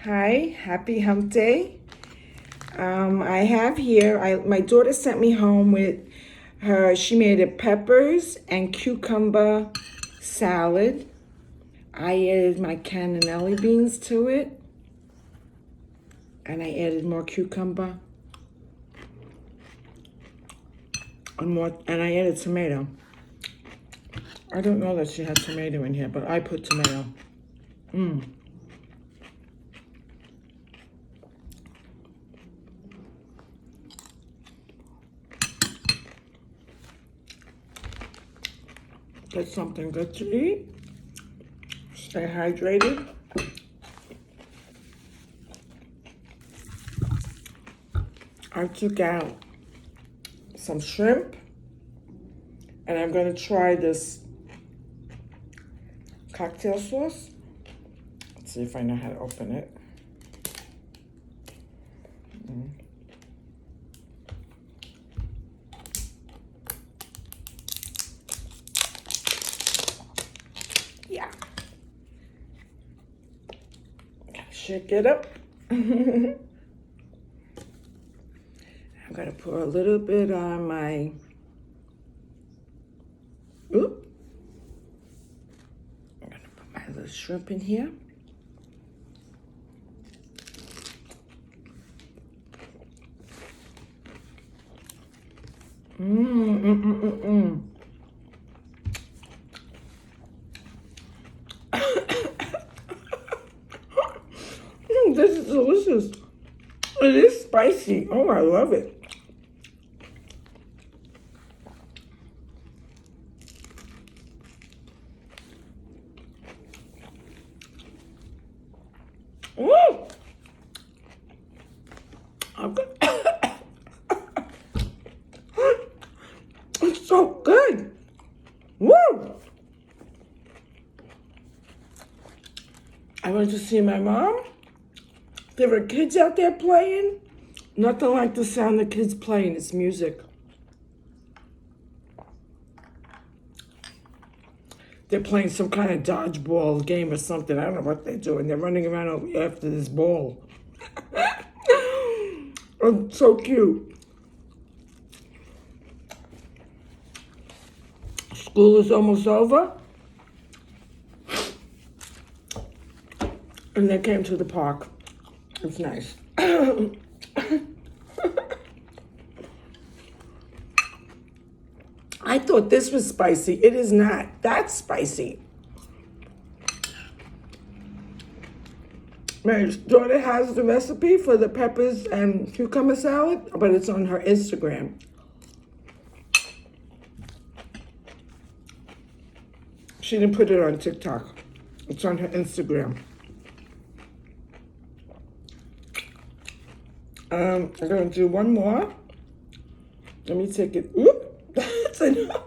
Hi, happy hump day. I have here, my daughter sent me home with she made a peppers and cucumber salad. I added my cannellini beans to it, and I added more cucumber and I added tomato. I don't know that she had tomato in here, but I put tomato. Get something good to eat. Stay hydrated. I took out some shrimp, and I'm going to try this cocktail sauce. Let's see if I know how to open it. Yeah. Shake it up. I'm going to pour a little bit on my, I'm going to put my little shrimp in here. This is delicious. It is spicy. Oh, I love it. Woo! It's so good. Woo! I went to see my mom. There were kids out there playing. Nothing like the sound of kids playing. It's music. They're playing some kind of dodgeball game or something. I don't know what they're doing. They're running around after this ball. Oh, so cute. School is almost over. And they came to the park. It's nice. I thought this was spicy. It is not. That's spicy. My daughter has the recipe for the peppers and cucumber salad, but it's on her Instagram. She didn't put it on TikTok. It's on her Instagram. I'm going to do one more. Let me take it. Oop, that's enough.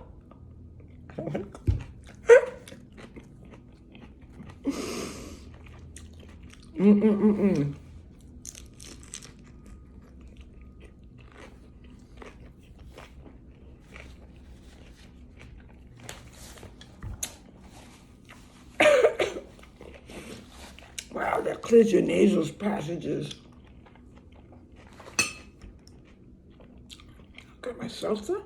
I don't want to go. Wow, that clears your nasal passages. Got my salsa.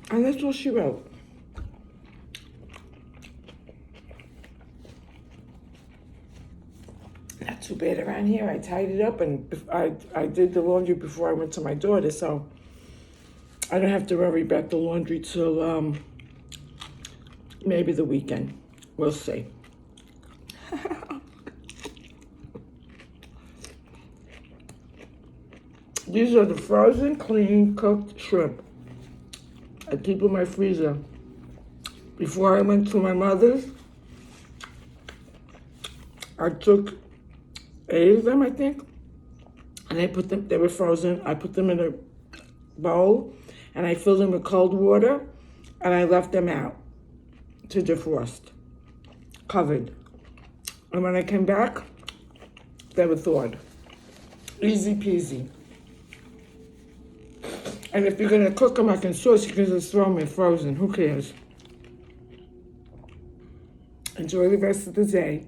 And that's all she wrote. Not too bad around here. I tied it up, and I did the laundry before I went to my daughter, so I don't have to worry about the laundry till maybe the weekend. We'll see. These are the frozen, clean, cooked shrimp. I keep in my freezer. Before I went to my mother's, I took 8 of them, I think, and they were frozen. I put them in a bowl, and I filled them with cold water, and I left them out to defrost, covered. And when I came back, they were thawed. Easy peasy. And if you're gonna cook them like in sauce, you can just throw them in frozen. Who cares? Enjoy the rest of the day.